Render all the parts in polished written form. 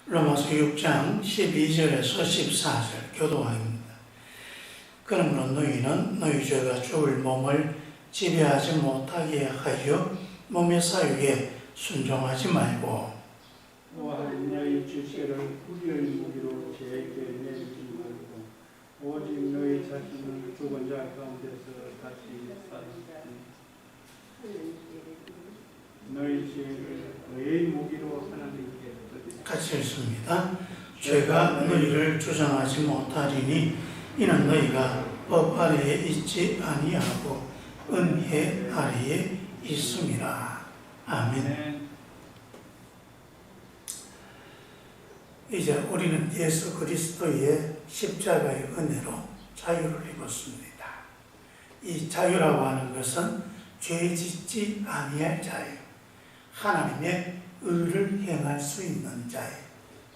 로마서 6장 12절에서 14절 교도왕입니다. 그러므로 너희는 너희 죄가 죽을 몸을 지배하지 못하게 하여 몸의 사유에 순종하지 말고 또한 너희 지체를 우리의 무기로 죄에게 내주지 말고 오직 너희 자신을 죽은 자 가운데서 다시 살리니 너희 죄를 너희 무기로 하나님께 드리라. 같이 읽습니다. 죄가 너희를 주장하지 못하리니 이는 너희가 법 아래에 있지 아니하고 은혜 아래에 있음이라. 아멘. 이제 우리는 예수 그리스도의 십자가의 은혜로 자유를 입었습니다. 이 자유라고 하는 것은 죄 짓지 아니할 자유, 하나님의 의를 행할 수 있는 자유.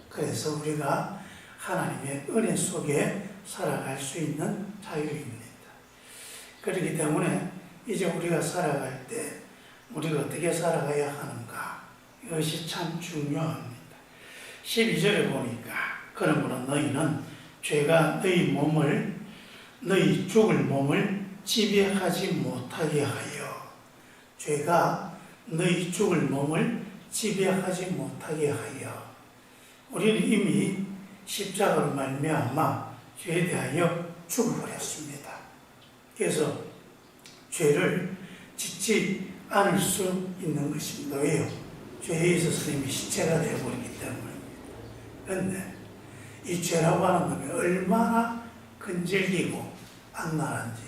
그래서 우리가 하나님의 은혜 속에 살아갈 수 있는 자유입니다. 그렇기 때문에 이제 우리가 살아갈 때 우리가 어떻게 살아가야 하는가, 이것이 참 중요합니다. 12절에 보니까 그러므로 너희는 죄가 너희 죽을 몸을 지배하지 못하게 하여, 죄가 너희 죽을 몸을 지배하지 못하게 하여, 우리는 이미 십자가로 말미암아 죄에 대하여 죽어버렸습니다. 그래서 죄를 짓지 않을 수 있는 것입니다. 왜요? 죄에 있어서 이미 시체가 되어버리기 때문에. 그런데 이 죄라고 하는 놈이 얼마나 끈질기고 악랄한지,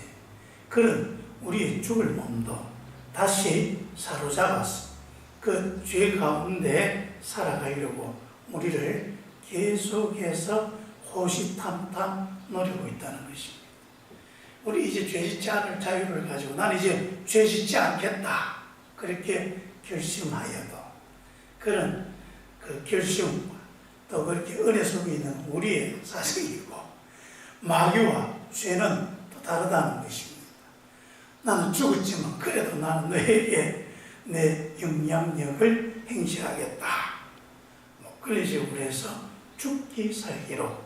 그런 우리의 죽을 몸도 다시 사로잡아서 그 죄 가운데 살아가려고 우리를 계속해서 호시탐탐 노리고 있다는 것입니다. 우리 이제 죄 짓지 않을 자유를 가지고 난 이제 죄 짓지 않겠다, 그렇게 결심하여도 그런 그 결심과 또 그렇게 은혜 속에 있는 우리의 사실이고, 마귀와 죄는 또 다르다는 것입니다. 나는 죽었지만 그래도 나는 너에게 내 영향력을 행사하겠다, 그런 식으로 해서 죽기 살기로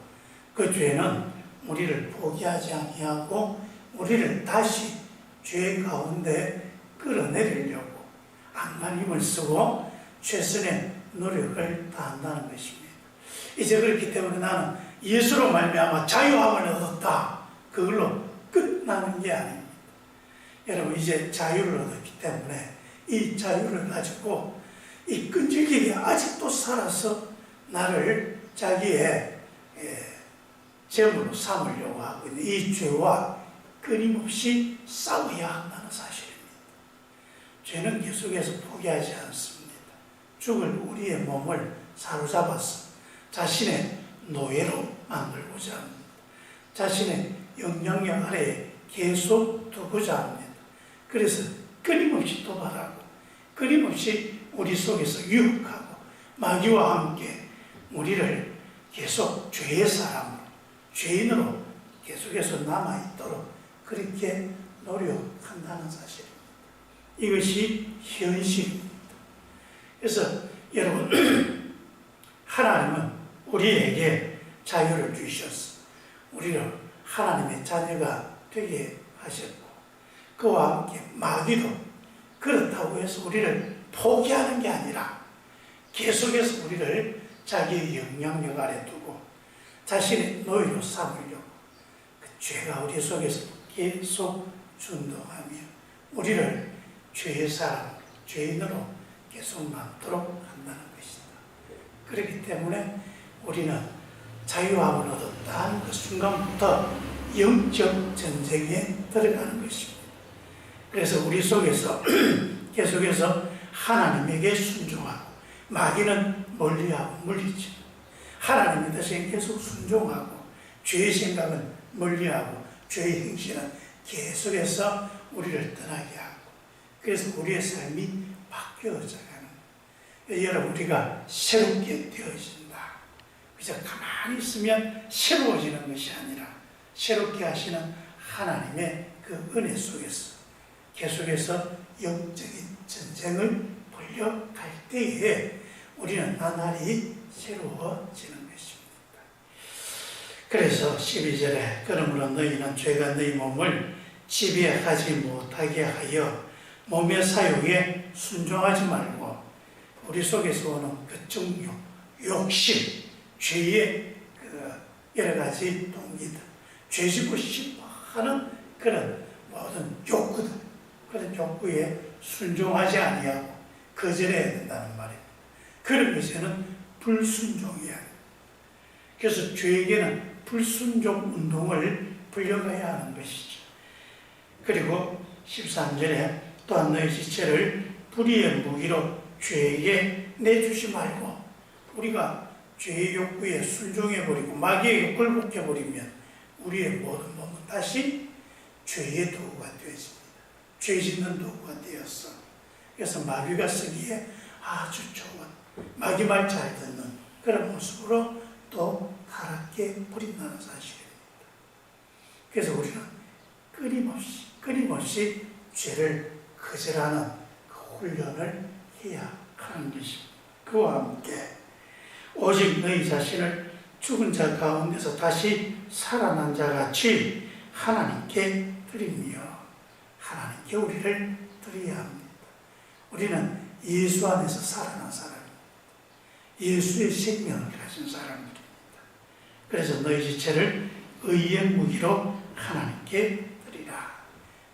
그 죄는 우리를 포기하지 아니하고 우리를 다시 죄 가운데 끌어내리려고 악한 힘을 쓰고 최선의 노력을 다한다는 것입니다. 이제 그렇기 때문에 나는 예수로 말미암아 자유함을 얻었다, 그걸로 끝나는 게 아닙니다. 여러분, 이제 자유를 얻었기 때문에 이 자유를 가지고 이 끈질기게 아직도 살아서 나를 자기의 제물로 삼으려고 하고 있는 이 죄와 끊임없이 싸워야 한다는 사실입니다. 죄는 계속해서 포기하지 않습니다. 죽을 우리의 몸을 사로잡아서 자신의 노예로 만들고자 합니다. 자신의 영향력 아래에 계속 두고자 합니다. 그래서 끊임없이 도발하고 끊임없이 우리 속에서 유혹하고 마귀와 함께 우리를 계속 죄의 사람으로, 죄인으로 계속해서 남아있도록 그렇게 노력한다는 사실입니다. 이것이 현실입니다. 그래서 여러분, 하나님은 우리에게 자유를 주셔서 우리를 하나님의 자녀가 되게 하셨고, 그와 함께 마귀도 그렇다고 해서 우리를 포기하는 게 아니라 계속해서 우리를 자기의 영향력 아래 두고 자신의 노예로 삼으려고 그 죄가 우리 속에서 계속 준동하며 우리를 죄의 사람, 죄인으로 계속 남도록 한다는 것이다. 그렇기 때문에 우리는 자유함을 얻었다는 그 순간부터 영적 전쟁에 들어가는 것입니다. 그래서 우리 속에서 계속해서 하나님에게 순종하고, 마귀는 멀리하고 물리죠. 하나님의 뜻에 계속 순종하고, 죄의 생각은 멀리하고, 죄의 행실은 계속해서 우리를 떠나게 하고, 그래서 우리의 삶이 바뀌어져 가는, 여러분, 우리가 새롭게 되어진다. 그저 가만히 있으면 새로워지는 것이 아니라 새롭게 하시는 하나님의 그 은혜 속에서 계속해서 영적인 전쟁을 벌려갈 때에 우리는 나날이 새로워지는 것입니다. 그래서 12절에 그러므로 너희는 죄가 너희 몸을 지배하지 못하게 하여 몸의 사욕에 순종하지 말고 우리 속에서 오는 그 정욕, 욕심, 죄의 그 여러 가지 동기들, 죄짓고 싶어 하는 그런 모든 욕구들, 그런 욕구에 순종하지 아니하고 거절해야 된다는 말입니다. 그런 것에는 불순종이야. 그래서 죄에게는 불순종 운동을 불려가야 하는 것이죠. 그리고 13절에 또한 너희 지체를 불의의 무기로 죄에게 내주지 말고, 우리가 죄의 욕구에 순종해버리고 마귀에게 굴복해버리면 우리의 모든 몸은 다시 죄의 도구가 되어집니다. 죄 짓는 도구가 되었어. 그래서 마귀가 쓰기에 아주 좋은, 마귀 말 잘 듣는 그런 모습으로 또 타락해 버린다는 사실입니다. 그래서 우리는 끊임없이 죄를 거절하는 그 훈련을 해야 하는 것입니다. 그와 함께 오직 너희 자신을 죽은 자 가운데서 다시 살아난 자 같이 하나님께 드리며, 하나님께 우리를 드려야 합니다. 우리는 예수 안에서 살아난 사람입니다. 예수의 생명을 가진 사람들입니다. 그래서 너희 지체를 의의 무기로 하나님께 드리라.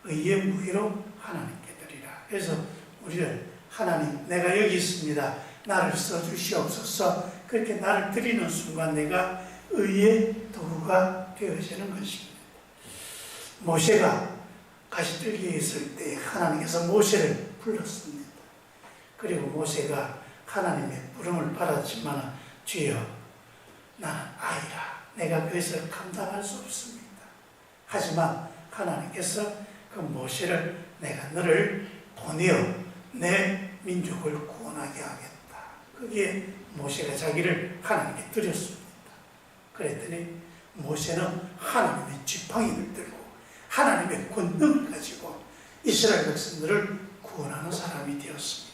의의 무기로 하나님께 드리라. 그래서 우리를 하나님, 내가 여기 있습니다. 나를 써주시옵소서. 그렇게 나를 드리는 순간 내가 의의 도구가 되어지는 것입니다. 모세가 가시들기에 있을 때 하나님께서 모세를 불렀습니다. 그리고 모세가 하나님의 부름을 받았지만 주여, 나는 아이라. 내가 그것을 감당할 수 없습니다. 하지만 하나님께서 그 모세를, 내가 너를 보내어 내 민족을 구원하게 하겠다. 거기에 모세가 자기를 하나님께 드렸습니다. 그랬더니 모세는 하나님의 지팡이를 들고 하나님의 권능을 가지고 이스라엘 백성들을 구원하는 사람이 되었습니다.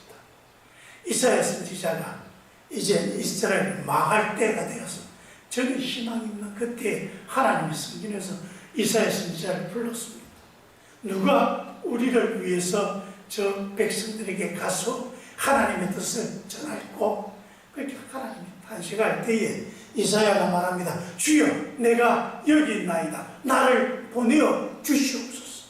이사야 선지자가 이제 이스라엘이 망할 때가 되어서 저기 희망 있는 그때 하나님의 성전에서 이사야 선지자를 불렀습니다. 누가 우리를 위해서 저 백성들에게 가서 하나님의 뜻을 전하고, 그렇게 하나님이 탄식할 때에 이사야가 말합니다. 주여, 내가 여기 있나이다. 나를 보내어 주시옵소서.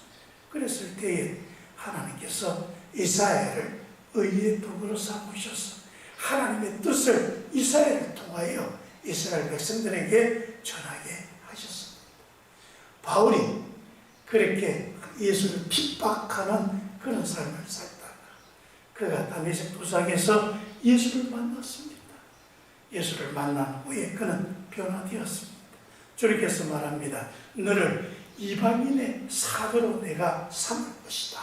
그랬을 때에 하나님께서 이사야를 의의 도구로 삼으셔서 하나님의 뜻을 이사야를 통하여 이스라엘 백성들에게 전하게 하셨습니다. 바울이 그렇게 예수를 핍박하는 그런 삶을 살다가 그가 다메섹 도상에서 예수를 만났습니다. 예수를 만난 후에 그는 변화되었습니다. 주님께서 말합니다. 너를 이방인의 사도로 내가 삼을 것이다.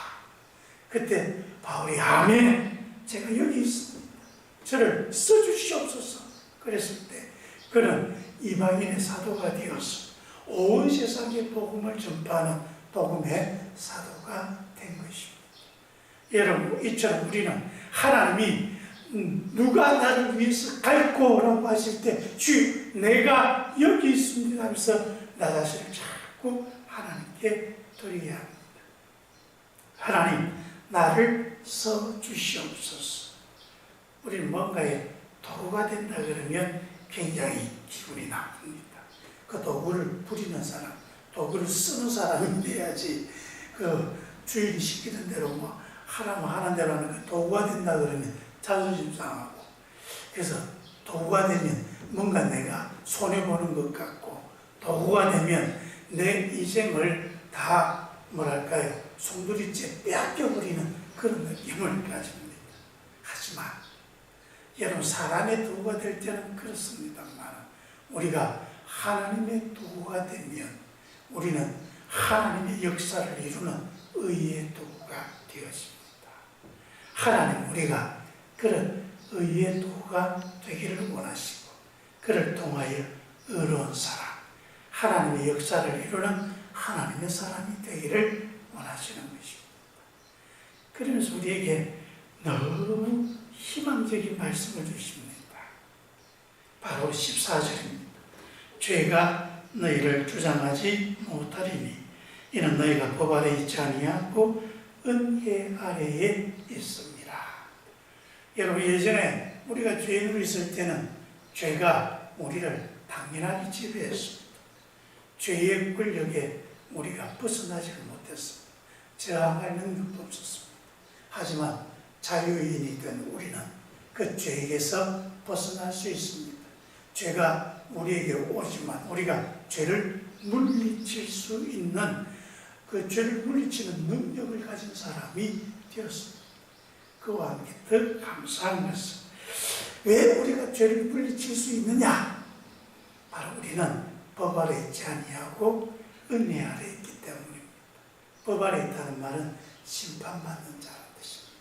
그때 바울이 아멘, 제가 여기 있습니다. 저를 써주시옵소서. 그랬을 때 그는 이방인의 사도가 되어서 온 세상에 복음을 전파하는 복음의 사도가 된 것입니다. 여러분, 이처럼 우리는 하나님이 누가 나를 위해서 갈고 오라고 하실 때 주, 내가 여기 있습니다 하면서 나 자신을 자꾸 하나님께 드려야 합니다. 하나님, 나를 써주시옵소서. 우리는 뭔가에 도구가 된다 그러면 굉장히 기분이 나쁩니다. 그 도구를 부리는 사람, 도구를 쓰는 사람이 돼야지, 그 주인이 시키는 대로 뭐 하라면 하는 대로 하는 그 도구가 된다 그러면 자존심 상하고, 그래서 도구가 되면 뭔가 내가 손해보는 것 같고, 도구가 되면 내 인생을 다 뭐랄까요, 송두리째 빼앗겨버리는 그런 느낌을 가집니다. 하지만 여러분, 사람의 도구가 될 때는 그렇습니다만 우리가 하나님의 도구가 되면 우리는 하나님의 역사를 이루는 의의 도구가 되어집니다. 하나님, 우리가 그런 의의 도구가 되기를 원하시고 그를 통하여 의로운 사람, 하나님의 역사를 이루는 하나님의 사람이 되기를 원하시는 것입니다. 그러면서 우리에게 너무 희망적인 말씀을 주십니다. 바로 14절입니다. 죄가 너희를 주장하지 못하리니 이는 너희가 법 아래 있지 아니하고 은혜 아래에 있습니다. 여러분, 예전에 우리가 죄인으로 있을 때는 죄가 우리를 당연하게 지배했습니다. 죄의 권력에 우리가 벗어나지 못했습니다. 저항할 능력도 없었습니다. 하지만 자유인이 된 우리는 그 죄에게서 벗어날 수 있습니다. 죄가 우리에게 오지만 우리가 죄를 물리칠 수 있는 그 죄를 물리치는 능력을 가진 사람이 되었습니다. 그와 함께 더 감사한 것은 왜 우리가 죄를 물리칠 수 있느냐? 바로 우리는 법 아래 있지 아니하고 은혜 아래 있기 때문입니다. 법 아래 있다는 말은 심판받는 자라는 뜻입니다.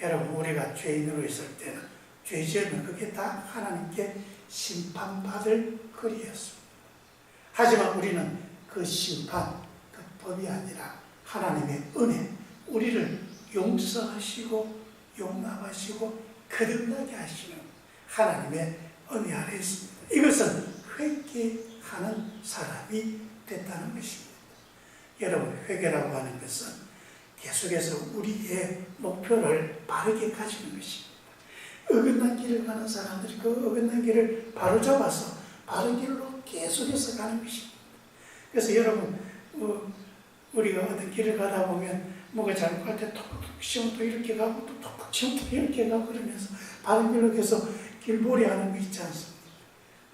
여러분, 우리가 죄인으로 있을 때는 죄 지으면 그게 다 하나님께 심판받을 거리였습니다. 하지만 우리는 그 심판, 그 법이 아니라 하나님의 은혜, 우리를 용서하시고 용납하시고 거듭나게 하시는 하나님의 은혜 아래 있습니다. 이것은 회개하는 사람이 됐다는 것입니다. 여러분, 회개라고 하는 것은 계속해서 우리의 목표를 바르게 가지는 것입니다. 어긋난 길을 가는 사람들이 그 어긋난 길을 바로잡아서 바른 길로 계속해서 가는 것입니다. 그래서 여러분, 우리가 어떤 길을 가다 보면 뭐가 잘못할 때 톡톡 치면 또 이렇게 가고 또 톡톡 치면 또 이렇게 가고 그러면서 바른 길로 계속 길몰이 하는 거 있지 않습니까?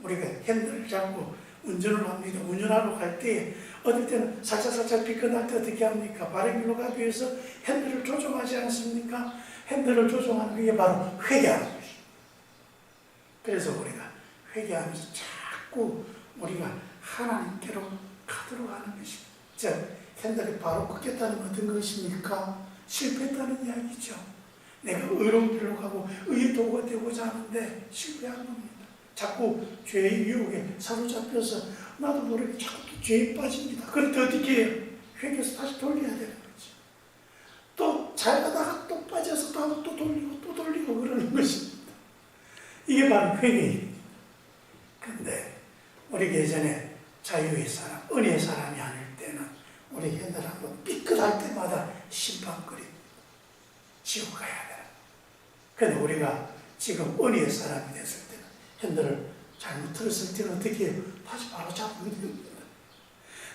우리가 핸들을 잡고 운전을 합니다. 운전하러 갈 때 어떨 때는 살짝 비껴날 때 어떻게 합니까? 바른 길로 가기 위해서 핸들을 조종하지 않습니까? 핸들을 조종하는 게 바로 회개하는 것입니다. 그래서 우리가 회개하면서 자꾸 우리가 하나님께로 가도록 하는 것입니다. 즉, 핸들이 바로 꺾였다는 어떤 것입니까? 실패했다는 이야기죠. 내가 의로운 길로 가고 의의 도구가 되고자 하는데 실패한 겁니다. 자꾸 죄의 유혹에 사로잡혀서 나도 모르게 자꾸 또 죄에 빠집니다. 그럴 때 어떻게 해요? 회개해서 다시 돌려야 되는 거지. 또 잘 가다가 또 빠져서 또 돌리고 그러는 것입니다. 이게 바로 회개입니다. 근데 우리 예전에 자유의 사람, 은혜의 사람이 아닐 때는 우리 핸들 한번 삐끗할 때마다 심판거리 지옥 가야 돼요. 근데 우리가 지금 은혜의 사람이 됐을 때는 핸들을 잘못 틀었을 때는 어떻게 해요? 다시 바로 잡는 겁니다.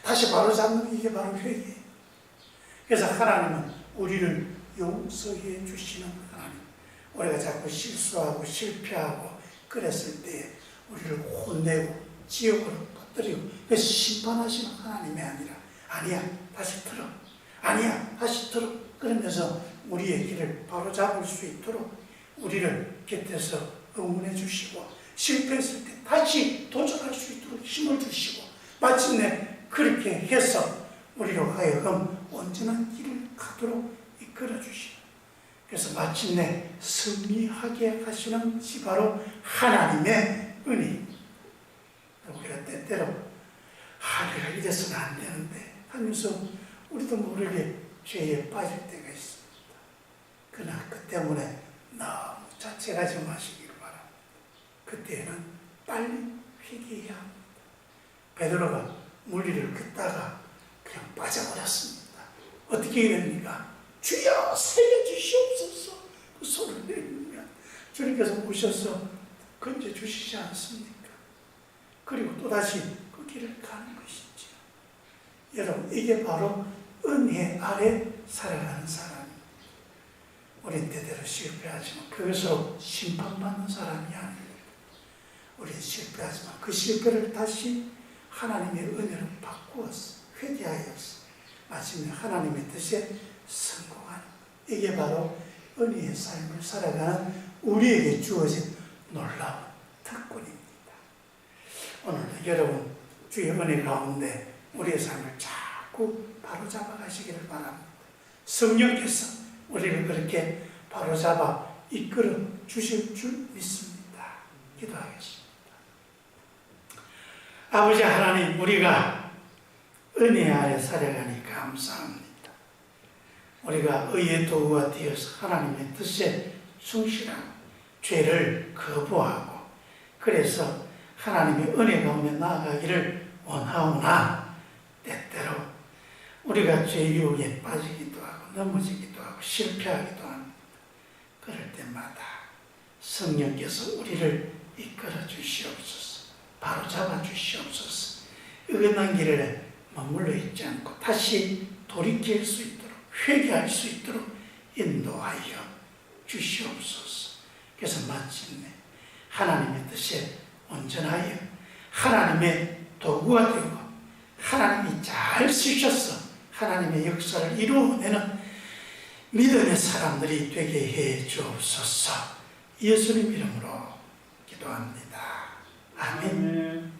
다시 바로 잡는 게 이게 바로 회개예요. 그래서 하나님은 우리를 용서해 주시는 하나님. 우리가 자꾸 실수하고 실패하고 그랬을 때 우리를 혼내고 지옥으로 빠뜨리고 그래서 심판하시는 하나님이 아니라 아니야 다시 틀어, 아니야 다시 틀어, 그러면서 우리의 길을 바로 잡을 수 있도록 우리를 곁에서 응원해 주시고 실패했을 때 다시 도전할 수 있도록 힘을 주시고 마침내 그렇게 해서 우리로 하여금 온전한 길을 가도록 이끌어 주시고 그래서 마침내 승리하게 하시는 것이 바로 하나님의 은혜입니다. 우리가 때때로 내가 이래서는 안 되는데 하면서 우리도 모르게 죄에 빠질 때가 있습니다. 그러나 그 때문에 너무 자책하지 마시기를 바랍니다. 그때는 빨리 회개해야 합니다. 베드로가 물리를 긋다가 그냥 빠져버렸습니다. 어떻게 됩니까? 주여 살려주시옵소서 그 소리를 내면 주님께서 오셔서 건져주시지 않습니까? 그리고 또다시 그 길을 가는 것이죠. 여러분, 이게 바로 은혜 아래 살아가는 사람입니다. 우린 때때로 실패하지만 그것으로 심판받는 사람이 아닙니다. 우린 실패하지만 그 실패를 다시 하나님의 은혜로 바꾸어서 회개하여서 마침내 하나님의 뜻에 성공하는 것. 이게 바로 은혜의 삶을 살아가는 우리에게 주어진 놀라운 특권입니다. 오늘도 여러분 주의 은혜 가운데 우리의 삶을 자꾸 바로잡아 가시기를 바랍니다. 성령께서 우리를 그렇게 바로잡아 이끌어 주실 줄 믿습니다. 기도하겠습니다. 아버지 하나님, 우리가 은혜 아래 살아가니 감사합니다. 우리가 의의 도구가 되어서 하나님의 뜻에 충실하고 죄를 거부하고 그래서 하나님의 은혜 가운데 나아가기를 원하오나 때때로 우리가 죄 유혹에 빠지기도 하고 넘어지기도 하고 실패하기도 하고 그럴 때마다 성령께서 우리를 이끌어 주시옵소서, 바로 잡아 주시옵소서. 어긋난 길에 머물러 있지 않고 다시 돌이킬 수 있도록, 회개할 수 있도록 인도하여 주시옵소서. 그래서 마침내 하나님의 뜻에 온전하여 하나님의 도구가 되고 하나님이 잘 쓰셔서 하나님의 역사를 이루어내는 믿음의 사람들이 되게 해 주옵소서. 예수님 이름으로 기도합니다. 아멘.